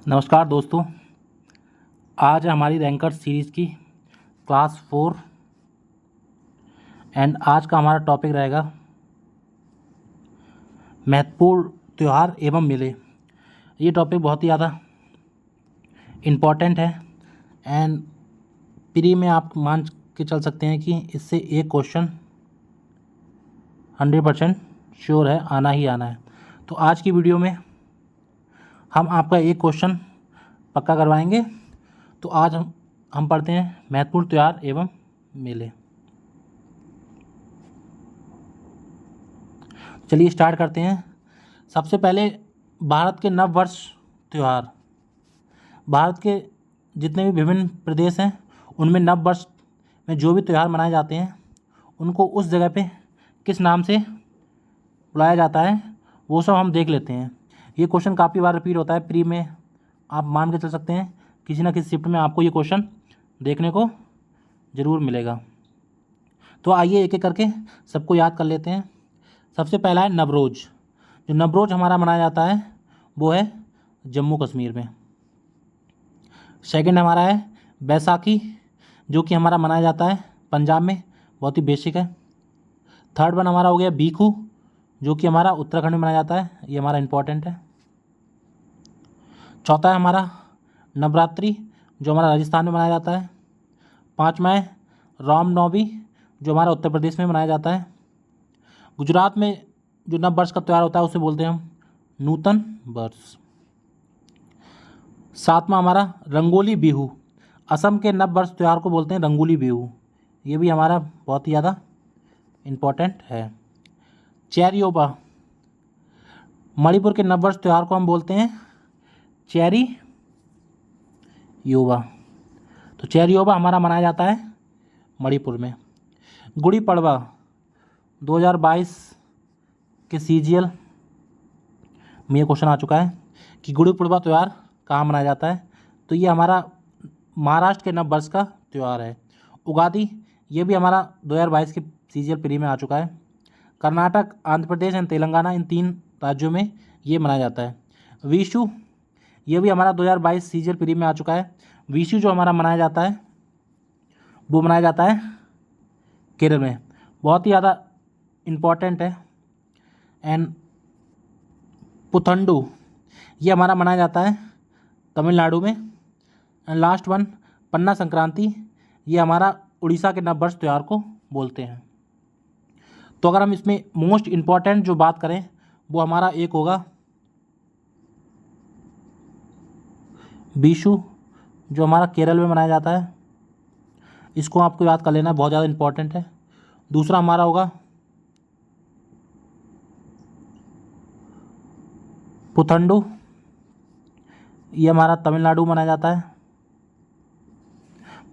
नमस्कार दोस्तों, आज हमारी रैंकर सीरीज़ की क्लास 4 एंड आज का हमारा टॉपिक रहेगा महत्वपूर्ण त्यौहार एवं मेले। ये टॉपिक बहुत ही ज़्यादा इम्पॉर्टेंट है एंड प्री में आप मान के चल सकते हैं कि इससे एक क्वेश्चन 100% श्योर है, आना ही आना है। तो आज की वीडियो में हम आपका एक क्वेश्चन पक्का करवाएंगे। तो आज हम पढ़ते हैं महत्वपूर्ण त्यौहार एवं मेले। चलिए स्टार्ट करते हैं। सबसे पहले भारत के नव वर्ष त्यौहार। भारत के जितने भी विभिन्न प्रदेश हैं उनमें नव वर्ष में जो भी त्यौहार मनाए जाते हैं उनको उस जगह पे किस नाम से बुलाया जाता है वो सब हम देख लेते हैं। ये क्वेश्चन काफ़ी बार रिपीट होता है प्री में, आप मान के चल सकते हैं किसी ना किसी शिफ्ट में आपको ये क्वेश्चन देखने को ज़रूर मिलेगा। तो आइए एक एक करके सबको याद कर लेते हैं। सबसे पहला है नवरोज़। जो नवरोज़ हमारा मनाया जाता है वो है जम्मू कश्मीर में। सेकंड हमारा है बैसाखी, जो कि हमारा मनाया जाता है पंजाब में, बहुत ही बेसिक है। थर्ड वन हमारा हो गया बीखू, जो कि हमारा उत्तराखंड में मनाया जाता है, ये हमारा इम्पोर्टेंट है। चौथा है हमारा नवरात्रि, जो हमारा राजस्थान में मनाया जाता है। पाँचवा है रामनवमी, जो हमारा उत्तर प्रदेश में मनाया जाता है। गुजरात में जो नव वर्ष का त्यौहार होता है उसे बोलते हैं हम नूतन वर्ष। सातवां हमारा रंगोली बिहू, असम के नव वर्ष त्यौहार को बोलते हैं रंगोली बिहू, ये भी हमारा बहुत ही ज़्यादा इम्पोर्टेंट है। चेरियोबा, मणिपुर के नव वर्ष त्यौहार को हम बोलते हैं चेरी योबा। तो चेरियोबा हमारा मनाया जाता है मणिपुर में। गुड़ी पड़वा 2022 के सीजीएल में ये क्वेश्चन आ चुका है कि गुड़ी पड़वा त्यौहार कहाँ मनाया जाता है। तो ये हमारा महाराष्ट्र के नव वर्ष का त्यौहार है। उगादी, ये भी हमारा 2022 के सीजीएल प्री में आ चुका है। कर्नाटक, आंध्र प्रदेश एंड तेलंगाना, इन 3 राज्यों में ये मनाया जाता है। विशु, ये भी हमारा 2022 सीजीएल प्री में आ चुका है। विशु जो हमारा मनाया जाता है वो मनाया जाता है केरल में, बहुत ही ज़्यादा इम्पॉर्टेंट है। एंड पुथंडू, ये हमारा मनाया जाता है तमिलनाडु में। एंड लास्ट वन पन्ना संक्रांति, ये हमारा उड़ीसा के नव वर्ष त्यौहार को बोलते हैं। तो अगर हम इसमें मोस्ट इम्पॉर्टेंट जो बात करें वो हमारा एक होगा विशु, जो हमारा केरल में मनाया जाता है, इसको आपको याद कर लेना, बहुत ज़्यादा इम्पॉर्टेंट है। दूसरा हमारा होगा पुथंडू, ये हमारा तमिलनाडु मनाया जाता है,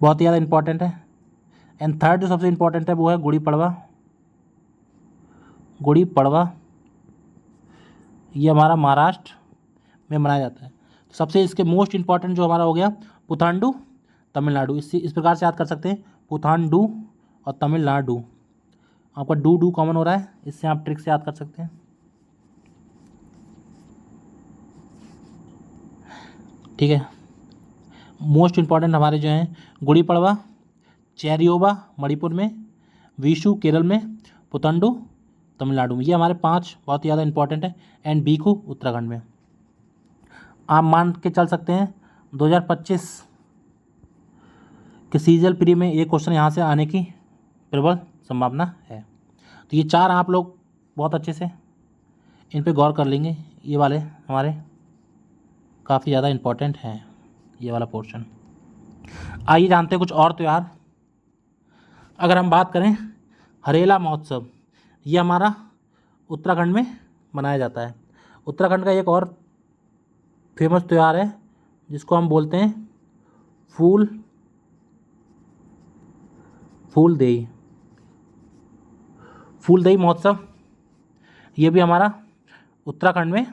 बहुत ही ज़्यादा इम्पॉर्टेंट है। एंड थर्ड जो सबसे इम्पॉर्टेंट है वो है गुड़ी पड़वा। गुड़ी पड़वा ये हमारा महाराष्ट्र में मनाया जाता है। तो सबसे इसके मोस्ट इम्पॉर्टेंट जो हमारा हो गया पुथांडू, तमिलनाडु, इस प्रकार से याद कर सकते हैं पुथांडू और तमिलनाडु। आपका डू कॉमन हो रहा है, इससे आप ट्रिक से याद कर सकते हैं। ठीक है, मोस्ट इम्पॉर्टेंट हमारे जो हैं गुड़ी पड़वा, चेरियोबा मणिपुर में, विशु केरल में, पुथंडू तमिलनाडु में, ये हमारे 5 बहुत ही ज़्यादा इंपॉर्टेंट है। एंड बीखू उत्तराखंड में। आप मान के चल सकते हैं 2025 के सीजीएल प्री में एक क्वेश्चन यहाँ से आने की प्रबल संभावना है। तो ये 4 आप लोग बहुत अच्छे से इन पे गौर कर लेंगे, ये वाले हमारे काफ़ी ज़्यादा इम्पोर्टेंट हैं, ये वाला पोर्शन। आइए जानते हैं कुछ और त्यौहार। अगर हम बात करें हरेला महोत्सव, ये हमारा उत्तराखंड में मनाया जाता है। उत्तराखंड का एक और फेमस त्यौहार है जिसको हम बोलते हैं फूलदेई महोत्सव, ये भी हमारा उत्तराखंड में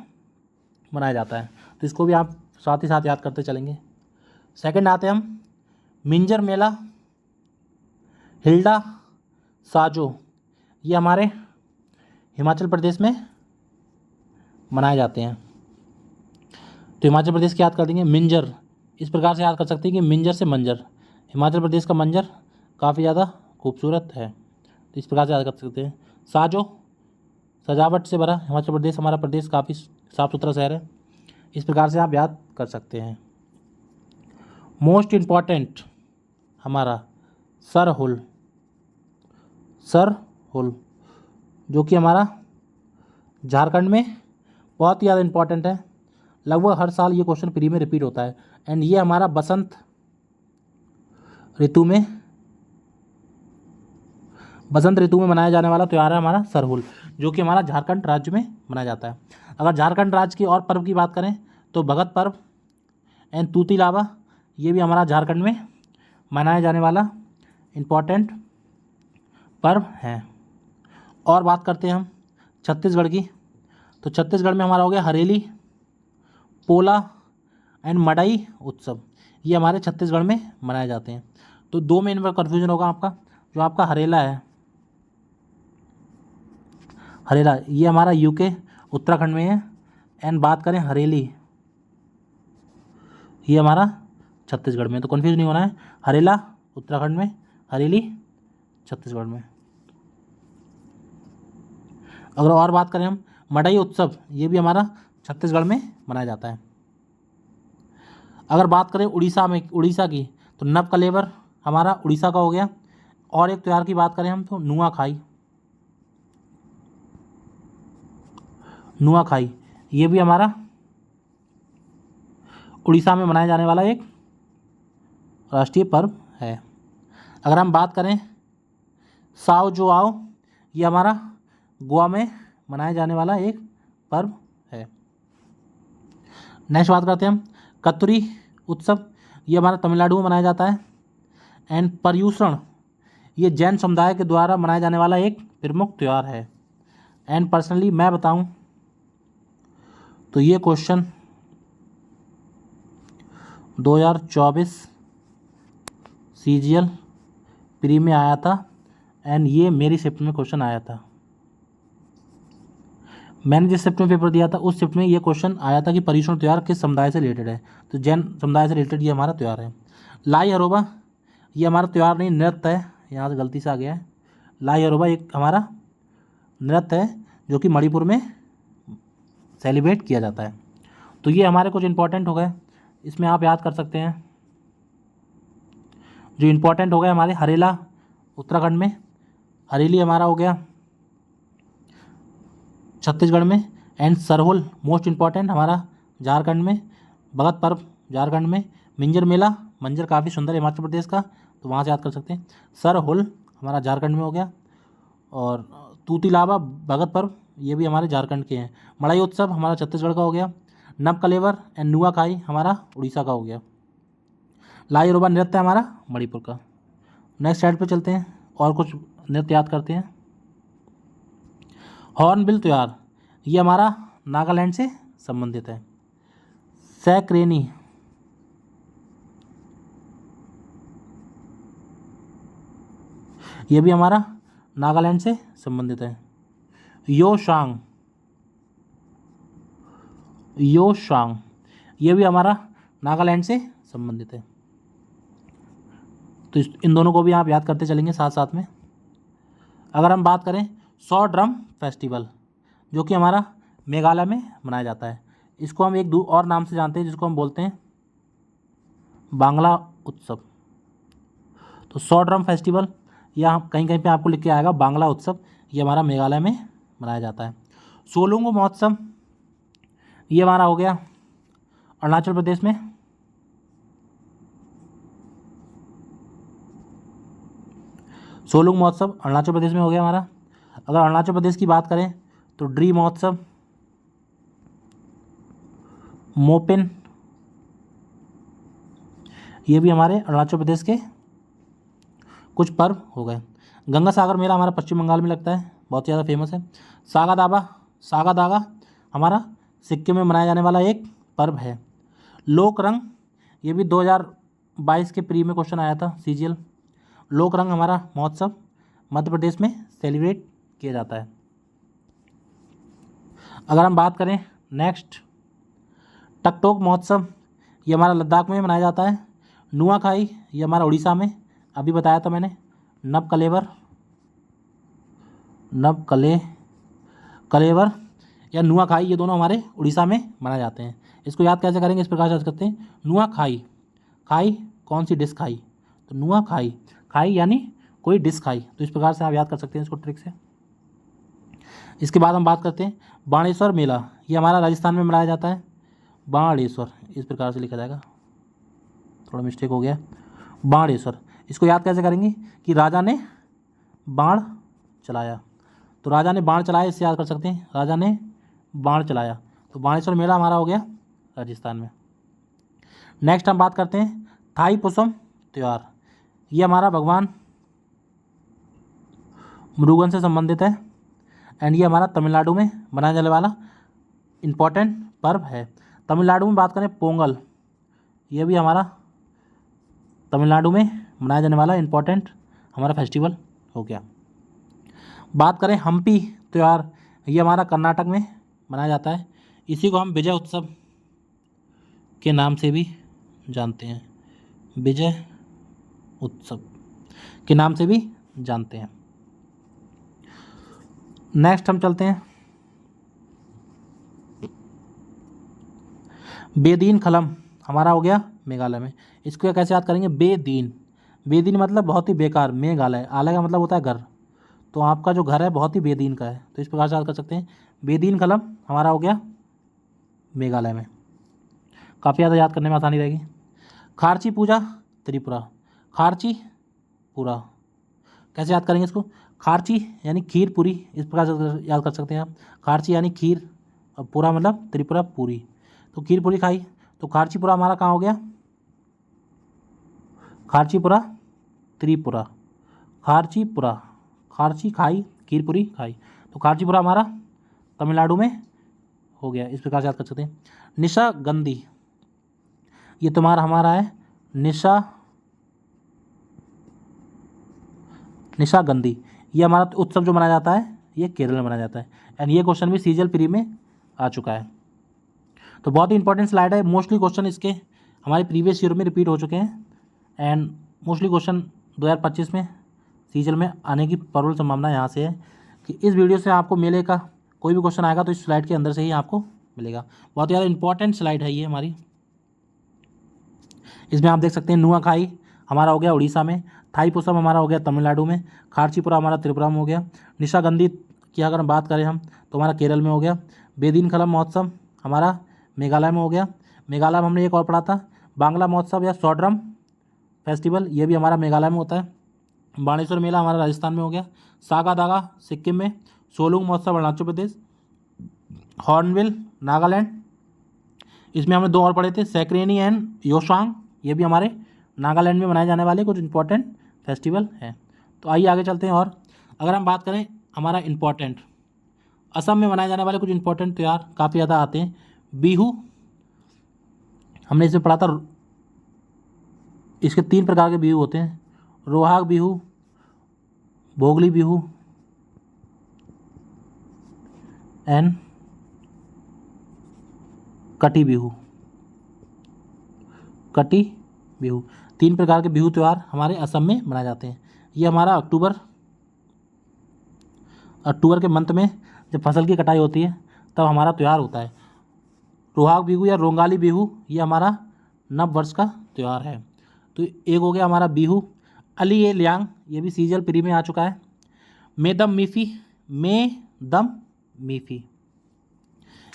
मनाया जाता है। तो इसको भी आप साथ ही साथ याद करते चलेंगे। सेकंड आते हैं हम मिंजर मेला, हिल्डा साजो, ये हमारे हिमाचल प्रदेश में मनाए जाते हैं। तो हिमाचल प्रदेश की याद कर देंगे मिंजर, इस प्रकार से याद कर सकते हैं कि मिंजर से मंजर, हिमाचल प्रदेश का मंजर काफ़ी ज़्यादा खूबसूरत है, तो इस प्रकार से याद कर सकते हैं। साजो, सजावट से भरा हिमाचल प्रदेश, हमारा प्रदेश काफ़ी साफ़ सुथरा शहर है, इस प्रकार से आप याद कर सकते हैं। मोस्ट इम्पॉर्टेंट हमारा सरहुल, सरहुल जो कि हमारा झारखंड में बहुत ही ज़्यादा इम्पॉर्टेंट है, लगभग हर साल ये क्वेश्चन प्री में रिपीट होता है। एंड ये हमारा बसंत ऋतु में मनाया जाने वाला त्यौहार है हमारा सरहुल, जो कि हमारा झारखंड राज्य में मनाया जाता है। अगर झारखंड राज्य की और पर्व की बात करें तो भगत पर्व एंड तूती लावा, ये भी हमारा झारखंड में मनाया जाने वाला इम्पॉर्टेंट पर्व है। और बात करते हैं हम छत्तीसगढ़ की, तो छत्तीसगढ़ में हमारा हो गया हरेली, पोला एंड मड़ई उत्सव, ये हमारे छत्तीसगढ़ में मनाए जाते हैं। तो दो में इनमें कन्फ्यूजन होगा आपका, जो आपका हरेला है, हरेला ये हमारा यूके उत्तराखंड में है, एंड बात करें हरेली ये हमारा छत्तीसगढ़ में, तो कन्फ्यूज नहीं होना है, हरेला उत्तराखंड में, हरेली छत्तीसगढ़ में। अगर और बात करें हम मड़ई उत्सव, ये भी हमारा छत्तीसगढ़ में मनाया जाता है। अगर बात करें उड़ीसा की, तो नवकलेवर हमारा उड़ीसा का हो गया। और एक त्यौहार की बात करें हम तो नुआखाई ये भी हमारा उड़ीसा में मनाया जाने वाला एक राष्ट्रीय पर्व है। अगर हम बात करें साओ जोआओ, ये हमारा गोवा में मनाया जाने वाला एक पर्व है। नेक्स्ट बात करते हैं हम कतुरी उत्सव, ये हमारा तमिलनाडु में मनाया जाता है। एंड पर्युषण, ये जैन समुदाय के द्वारा मनाया जाने वाला एक प्रमुख त्यौहार है। एंड पर्सनली मैं बताऊं तो ये क्वेश्चन 2024 सीजीएल प्री में आया था, एंड ये मेरी शिफ्ट में क्वेश्चन आया था। मैंने जिस शिफ्ट में पेपर दिया था उस शिफ्ट में ये क्वेश्चन आया था कि पर्युषण त्यौहार किस समुदाय से रिलेटेड है, तो जैन समुदाय से रिलेटेड ये हमारा त्यौहार है। लाई हरोबा, ये हमारा त्यौहार नहीं नृत्य है, यहाँ से गलती से आ गया है। लाई हरोबा एक हमारा नृत्य है जो कि मणिपुर में सेलिब्रेट किया जाता है। तो ये हमारे कुछ इंपॉर्टेंट हो गए, इसमें आप याद कर सकते हैं। जो इम्पोर्टेंट हो गए हमारे हरेला उत्तराखंड में, हरेली हमारा हो गया छत्तीसगढ़ में, एंड सरहुल मोस्ट इम्पॉर्टेंट हमारा झारखंड में, भगत पर्व झारखंड में, मिंजर मेला, मंजर काफ़ी सुंदर है हिमाचल प्रदेश का, तो वहाँ से याद कर सकते हैं। सरहुल हमारा झारखंड में हो गया, और तूती लावा भगत पर्व ये भी हमारे झारखंड के हैं। मड़ई उत्सव हमारा छत्तीसगढ़ का हो गया। नवकलेवर एंड नुआखाई हमारा उड़ीसा का हो गया। लाई रोबा नृत्य हमारा मणिपुर का। नेक्स्ट साइड पे चलते हैं और कुछ नृत्य याद करते हैं। हॉर्नबिल त्यौहार ये हमारा नागालैंड से संबंधित है। सैक्रेनी ये भी हमारा नागालैंड से संबंधित है। योशांग ये भी हमारा नागालैंड से संबंधित है। तो इन दोनों को भी आप याद करते चलेंगे साथ साथ में। अगर हम बात करें 100 ड्रम फेस्टिवल जो कि हमारा मेघालय में मनाया जाता है, इसको हम एक और नाम से जानते हैं जिसको हम बोलते हैं बांग्ला उत्सव। तो 100 ड्रम फेस्टिवल या कहीं कहीं पे आपको लिख के आएगा बांग्ला उत्सव, ये हमारा मेघालय में मनाया जाता है। सोलुंग महोत्सव ये हमारा हो गया अरुणाचल प्रदेश में। सोलुंग महोत्सव अरुणाचल प्रदेश में हो गया हमारा। अगर अरुणाचल प्रदेश की बात करें तो ड्री महोत्सव, मोपिन ये भी हमारे अरुणाचल प्रदेश के कुछ पर्व हो गए। गंगा सागर मेला हमारा पश्चिम बंगाल में लगता है, बहुत ज़्यादा फेमस है। सागा दागा हमारा सिक्किम में मनाया जाने वाला एक पर्व है। लोक रंग ये भी 2022 के प्री में क्वेश्चन आया था सीजीएल। लोक रंग हमारा महोत्सव मध्य प्रदेश में सेलिब्रेट किया जाता है। अगर हम बात करें नेक्स्ट टकटोक महोत्सव ये हमारा लद्दाख में मनाया जाता है। नुआखाई ये हमारा उड़ीसा में, अभी बताया था मैंने। कलेवर या नुआखाई ये दोनों हमारे उड़ीसा में मनाए जाते हैं। इसको याद कैसे करेंगे, इस प्रकार से याद करते हैं। नुआखाई, खाई कौन सी डिश खाई, तो नुआखाई, खाई यानी कोई डिश खाई, तो इस प्रकार से आप याद कर सकते हैं इसको ट्रिक से। इसके बाद हम बात करते हैं बाणेश्वर मेला, ये हमारा राजस्थान में मनाया जाता है। बाणेश्वर इस प्रकार से लिखा जाएगा, थोड़ा मिस्टेक हो गया। बाणेश्वर, इसको याद कैसे करेंगे कि राजा ने बाण चलाया, तो राजा ने बाण चलाया, इससे याद कर सकते हैं राजा ने बाण चलाया। तो बाणेश्वर मेला हमारा हो गया राजस्थान में। नेक्स्ट हम बात करते हैं थाई पुसम त्यौहार, ये हमारा भगवान मुरुगन से संबंधित है एंड ये हमारा तमिलनाडु में मनाया जाने वाला इम्पोर्टेंट पर्व है। तमिलनाडु में बात करें पोंगल, ये भी हमारा तमिलनाडु में मनाया जाने वाला इम्पोर्टेंट हमारा फेस्टिवल हो गया। बात करें हम्पी त्यौहार, ये हमारा कर्नाटक में मनाया जाता है। इसी को हम विजय उत्सव के नाम से भी जानते हैं, विजय उत्सव के नाम से भी जानते हैं। नेक्स्ट हम चलते हैं बेदीन खलम, हमारा हो गया मेघालय में। इसको कैसे याद करेंगे, बेदीन, बेदीन मतलब बहुत ही बेकार, मेघालय, आलय का मतलब होता है घर, तो आपका जो घर है बहुत ही बेदीन का है, तो इस प्रकार से याद कर सकते हैं। बेदीन खलम हमारा हो गया मेघालय में, काफ़ी ज़्यादा याद करने में आसानी रहेगी। खारची पूजा त्रिपुरा, खारची पूरा कैसे याद करेंगे इसको, खारची यानी खीर पूरी, इस प्रकार से याद कर सकते हैं आप। खारची यानी खीर और पूरा मतलब त्रिपुरा पूरी, तो खीर पूरी खाई, तो खारचीपुरा हमारा कहाँ हो गया, खारचीपुरा त्रिपुरा, खारचीपुरा, खारची खाई, खीर पूरी खाई, तो खारचीपुरा हमारा तमिलनाडु में हो गया, इस प्रकार से याद कर सकते हैं। निशागंधी, ये तुम्हारा हमारा है निशागंधी, ये हमारा उत्सव जो मनाया जाता है ये केरल में मनाया जाता है एंड ये क्वेश्चन भी सीजीएल प्री में आ चुका है, तो बहुत ही इंपॉर्टेंट स्लाइड है। मोस्टली क्वेश्चन इसके हमारे प्रीवियस ईयर में रिपीट हो चुके हैं एंड मोस्टली क्वेश्चन 2025 में सीजीएल में आने की प्रबल संभावना यहाँ से है कि इस वीडियो से आपको मेले का कोई भी क्वेश्चन आएगा तो इस स्लाइड के अंदर से ही आपको मिलेगा। बहुत ज़्यादा इंपॉर्टेंट स्लाइड है ये हमारी। इसमें आप देख सकते हैं नुआखाई हमारा हो गया उड़ीसा में, थाई पुसम हमारा हो गया तमिलनाडु में, खारचीपुरा हमारा त्रिपुरा में हो गया, निशागंधी की अगर बात करें हम तो हमारा केरल में हो गया, बेदीन खलम महोत्सव हमारा मेघालय में हो गया। मेघालय में हमने एक और पढ़ा था बांग्ला महोत्सव या सॉड्रम फेस्टिवल, ये भी हमारा मेघालय में होता है। बाणेश्वर मेला हमारा राजस्थान में हो गया, सागा दागा सिक्किम में, सोलुंग महोत्सव अरुणाचल प्रदेश, हॉर्नबिल नागालैंड, इसमें हमने दो और पढ़े थे सैक्रेनी एंड योशांग, ये भी हमारे नागालैंड में मनाए जाने वाले कुछ इंपॉर्टेंट फेस्टिवल हैं। तो आइए आगे चलते हैं। और अगर हम बात करें हमारा इंपॉर्टेंट असम में मनाए जाने वाले कुछ इंपॉर्टेंट त्यौहार काफ़ी ज़्यादा आते हैं। बिहू हमने इसे पढ़ा था, इसके 3 प्रकार के बिहू होते हैं, रोहाग बिहू, भोगली बिहू एंड कटी बिहू। कटी बिहू 3 प्रकार के बिहू त्यौहार हमारे असम में मनाए जाते हैं। ये हमारा अक्टूबर के मंथ में जब फसल की कटाई होती है तब हमारा त्यौहार होता है। रोहाग बिहू या रोंगाली बिहू ये हमारा नव वर्ष का त्यौहार है। तो एक हो गया हमारा बिहू। अली ए लियांग ये भी सीजल प्री में आ चुका है। मेदम मीफी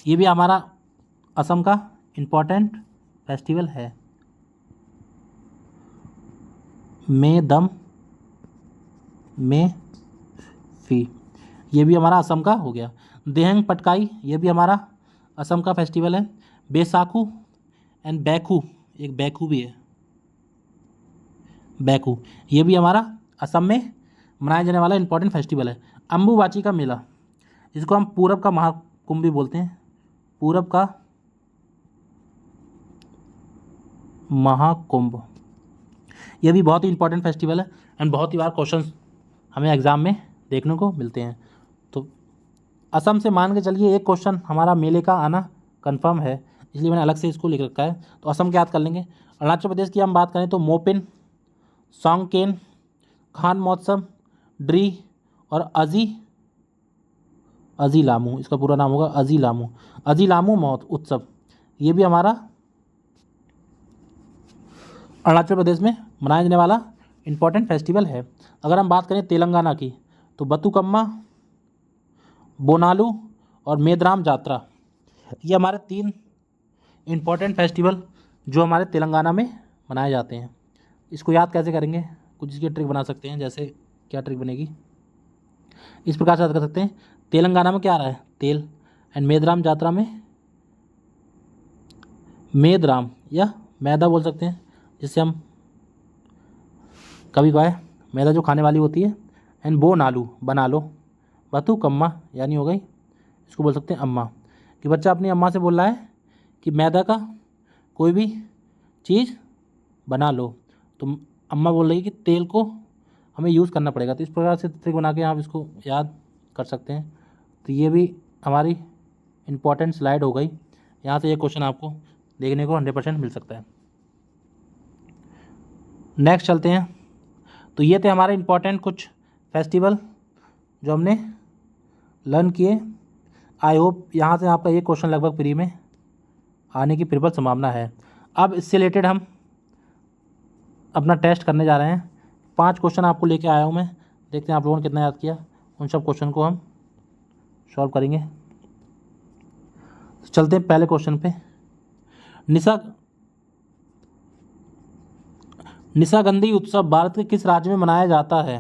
ये भी हमारा असम का इम्पॉर्टेंट फेस्टिवल है। मेदम फी ये भी हमारा असम का हो गया। देहंग पटकाई ये भी हमारा असम का फेस्टिवल है। बैसाखू एंड बैखू, एक बैखू भी है, बैखू ये भी हमारा असम में मनाया जाने वाला इंपॉर्टेंट फेस्टिवल है। अम्बुबाची का मेला, इसको हम पूरब का महाकुंभ भी बोलते हैं, पूरब का महाकुंभ, यह भी बहुत ही इंपॉर्टेंट फेस्टिवल है एंड बहुत ही बार क्वेश्चंस हमें एग्जाम में देखने को मिलते हैं। तो असम से मान के चलिए एक क्वेश्चन हमारा मेले का आना कंफर्म है। इसलिए मैंने अलग से इसको लिख रखा है। तो असम के याद कर लेंगे। अरुणाचल प्रदेश की हम बात करें तो मोपिन, सोंगकेन, खान महोत्सव, ड्री और अजी लामू, इसका पूरा नाम होगा अजी लामू महोत्सव उत्सव। ये भी हमारा अरुणाचल प्रदेश में मनाया जाने वाला इम्पोर्टेंट फेस्टिवल है। अगर हम बात करें तेलंगाना की तो बतुकम्मा, बोनालू और मेदराम जात्रा, ये हमारे 3 इम्पोर्टेंट फेस्टिवल जो हमारे तेलंगाना में मनाए जाते हैं। इसको याद कैसे करेंगे, कुछ इसकी ट्रिक बना सकते हैं। जैसे क्या ट्रिक बनेगी, इस प्रकार से याद कर सकते हैं। तेलंगाना में क्या आ रहा है, तेल, एंड मेदराम जात्रा में मेदराम या मैदा बोल सकते हैं, जिससे हम कभी कभार मैदा जो खाने वाली होती है। एंड बोनालू बना लो, बतुकम्मा यानी हो गई, इसको बोल सकते हैं अम्मा, कि बच्चा अपनी अम्मा से बोल रहा है कि मैदा का कोई भी चीज़ बना लो, तो अम्मा बोल रही है कि तेल को हमें यूज़ करना पड़ेगा। तो इस प्रकार से ट्रिक बना के आप इसको याद कर सकते हैं। तो ये भी हमारी इम्पोर्टेंट स्लाइड हो गई। यहाँ से ये क्वेश्चन आपको देखने को 100% मिल सकता है। नेक्स्ट चलते हैं। तो ये थे हमारे इम्पोर्टेंट कुछ फेस्टिवल जो हमने लर्न किए। आई होप यहाँ से आपका ये क्वेश्चन लगभग फ्री में आने की प्रबल संभावना है। अब इससे रिलेटेड हम अपना टेस्ट करने जा रहे हैं। 5 क्वेश्चन आपको लेके आया हूँ मैं, देखते हैं आप लोगों ने कितना याद किया। उन सब क्वेश्चन को हम सॉल्व करेंगे। तो चलते हैं पहले क्वेश्चन पे। निशागंधी उत्सव भारत के किस राज्य में मनाया जाता है?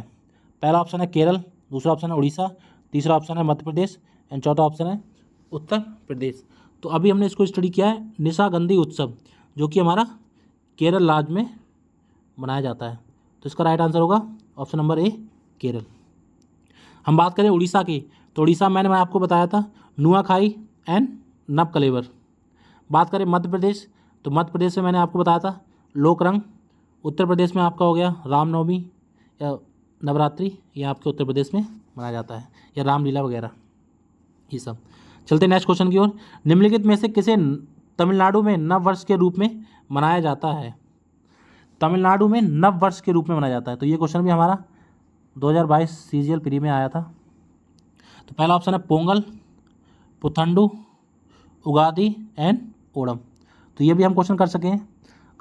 पहला ऑप्शन है केरल, दूसरा ऑप्शन है उड़ीसा, तीसरा ऑप्शन है मध्य प्रदेश एंड चौथा ऑप्शन है उत्तर प्रदेश। तो अभी हमने इसको स्टडी किया है, निशागंधी उत्सव, जो कि हमारा केरल राज्य में मनाया जाता है। तो इसका राइट आंसर होगा ऑप्शन नंबर ए, केरल। हम बात करें उड़ीसा की, तो उड़ीसा मैं आपको बताया था नुआखाई एंड नवकलेवर। बात करें मध्य प्रदेश, तो मध्य प्रदेश में मैंने आपको बताया था लोकरंग। उत्तर प्रदेश में आपका हो गया रामनवमी या नवरात्रि, ये आपके उत्तर प्रदेश में मनाया जाता है, या रामलीला वगैरह ये सब। चलते नेक्स्ट क्वेश्चन की ओर। निम्नलिखित में से किसे तमिलनाडु में नव वर्ष के रूप में मनाया जाता है? तमिलनाडु में नव वर्ष के रूप में मनाया जाता है। तो ये क्वेश्चन भी हमारा 2022 सीजीएल प्री में आया था। तो पहला ऑप्शन है पोंगल, पुथंडू, उगादी एंड ओणम। तो ये भी हम क्वेश्चन कर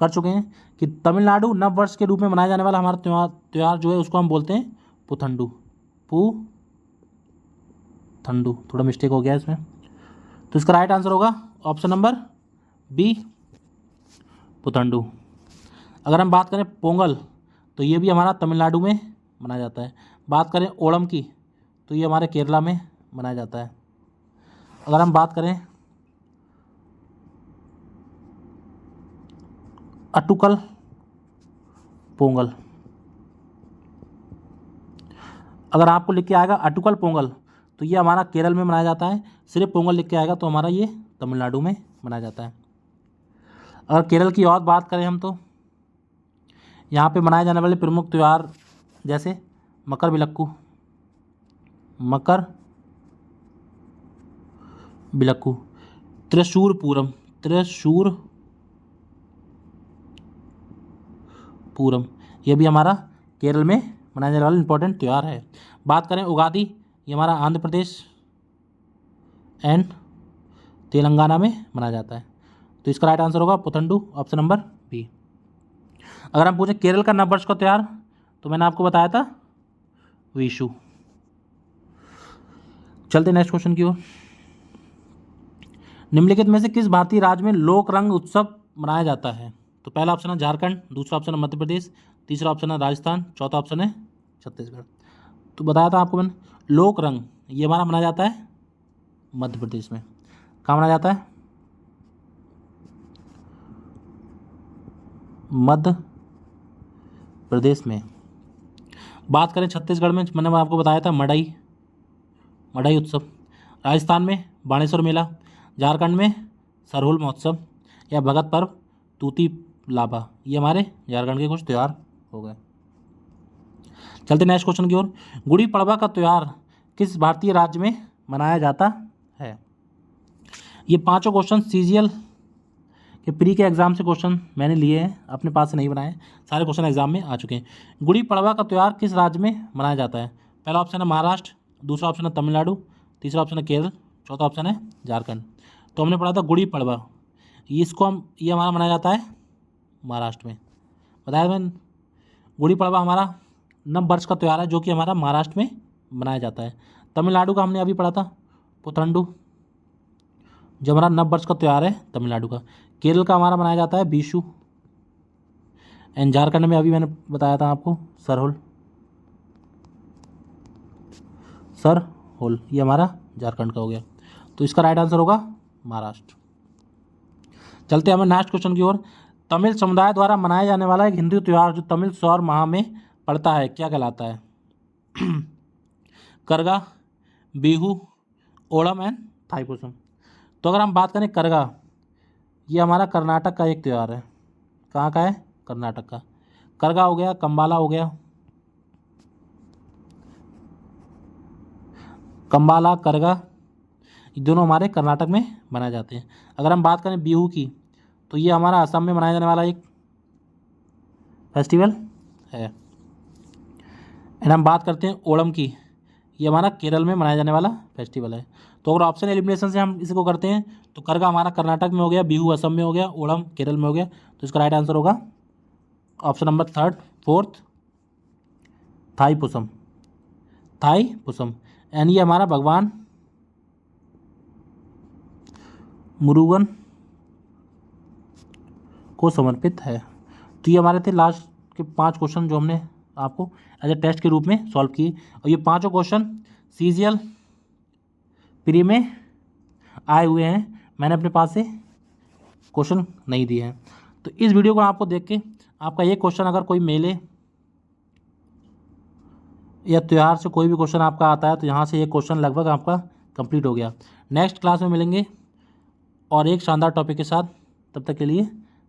चुके हैं कि तमिलनाडु नव वर्ष के रूप में मनाया जाने वाला हमारा त्यौहार जो है उसको हम बोलते हैं पुथंडू। थोड़ा मिस्टेक हो गया इसमें। तो इसका राइट आंसर होगा ऑप्शन नंबर बी, पुथंडू। अगर हम बात करें पोंगल, तो ये भी हमारा तमिलनाडु में मनाया जाता है। बात करें ओणम की, तो ये हमारे केरला में मनाया जाता है। अगर हम बात करें अटुकल पोंगल, अगर आपको लिख के आएगा अटुकल पोंगल, तो ये हमारा केरल में मनाया जाता है। सिर्फ पोंगल लिख के आएगा तो हमारा ये तमिलनाडु में मनाया जाता है। अगर केरल की और बात करें हम, तो यहाँ पे मनाए जाने वाले प्रमुख त्यौहार जैसे मकर बिलक्कू, त्रिशूर पूरम, ये भी हमारा केरल में मनाया जाने वाला इंपॉर्टेंट त्यौहार है। बात करें उगादी, ये हमारा आंध्र प्रदेश एंड तेलंगाना में मनाया जाता है। तो इसका राइट आंसर होगा पुथंडू, ऑप्शन नंबर बी। अगर हम पूछें केरल का नववर्ष का त्यौहार, तो मैंने आपको बताया था विशु। चलते नेक्स्ट क्वेश्चन की ओर। निम्नलिखित में से किस भारतीय राज्य में लोक रंग उत्सव मनाया जाता है? तो पहला ऑप्शन है झारखंड, दूसरा ऑप्शन है मध्य प्रदेश, तीसरा ऑप्शन है राजस्थान, चौथा ऑप्शन है छत्तीसगढ़। तो बताया था आपको मैंने, लोक रंग ये हमारा मनाया जाता है मध्य प्रदेश में। कहाँ मनाया जाता है? मध्य प्रदेश में। बात करें छत्तीसगढ़ में, मैंने आपको बताया था मड़ई उत्सव। राजस्थान में बाणेश्वर मेला, झारखंड में सरहुल महोत्सव या भगत पर्व, तूती लाभा, ये हमारे झारखंड के कुछ त्यौहार हो गए। चलते नेक्स्ट क्वेश्चन की ओर। गुड़ी पड़वा का त्यौहार किस भारतीय राज्य में मनाया जाता है? ये पांचों क्वेश्चन सीजीएल कि प्री के एग्ज़ाम से क्वेश्चन मैंने लिए हैं, अपने पास से नहीं बनाए, सारे क्वेश्चन एग्जाम में आ चुके हैं। गुड़ी पड़वा का त्यौहार किस राज्य में मनाया जाता है? पहला ऑप्शन है महाराष्ट्र, दूसरा ऑप्शन है तमिलनाडु, तीसरा ऑप्शन है केरल, चौथा ऑप्शन है झारखंड। तो हमने पढ़ा था गुड़ी पड़वा, ये हमारा मनाया जाता है महाराष्ट्र में। बताया मैंने, गुड़ी पड़वा हमारा नव वर्ष का त्यौहार है जो कि हमारा महाराष्ट्र में मनाया जाता है। तमिलनाडु का हमने अभी पढ़ा था पुथंडू, जो हमारा नव वर्ष का त्यौहार है तमिलनाडु का। केरल का हमारा मनाया जाता है बीशु। एंड झारखंड में अभी मैंने बताया था आपको सरहुल, ये हमारा झारखंड का हो गया। तो इसका राइट आंसर होगा महाराष्ट्र। चलते हैं हमें नेक्स्ट क्वेश्चन की ओर। तमिल समुदाय द्वारा मनाया जाने वाला एक हिंदू त्यौहार जो तमिल सौर माह में पड़ता है क्या कहलाता है? करगा, बिहू, ओणम एंड थाईपुसम। तो अगर हम बात करें करगा, ये हमारा कर्नाटक का एक त्यौहार है। कहाँ का है? कर्नाटक का। करगा हो गया, कंबाला हो गया, कंबाला करगा, ये दोनों हमारे कर्नाटक में मनाए जाते हैं। अगर हम बात करें बिहू की, तो ये हमारा असम में मनाया जाने वाला एक फेस्टिवल है। एंड हम बात करते हैं ओणम की, ये हमारा केरल में मनाया जाने वाला फेस्टिवल है। तो अगर ऑप्शन एलिमिनेशन से हम इसको करते हैं तो करगा हमारा कर्नाटक में हो गया, बिहू असम में हो गया, ओणम केरल में हो गया। तो इसका राइट आंसर होगा ऑप्शन नंबर 4 थाईपुसम। एंड ये हमारा भगवान मुरुगन को समर्पित है। तो ये हमारे थे लास्ट के 5 क्वेश्चन जो हमने आपको एज ए टेस्ट के रूप में सॉल्व किए। और ये 5 क्वेश्चन सीजीएल प्री में आए हुए हैं, मैंने अपने पास से क्वेश्चन नहीं दिए हैं। तो इस वीडियो को आपको देख के आपका ये क्वेश्चन अगर कोई मेले या त्यौहार से कोई भी क्वेश्चन आपका आता है तो यहाँ से ये क्वेश्चन लगभग आपका कंप्लीट हो गया। नेक्स्ट क्लास में मिलेंगे और एक शानदार टॉपिक के साथ। तब तक के लिए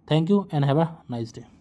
thank you and have a nice day.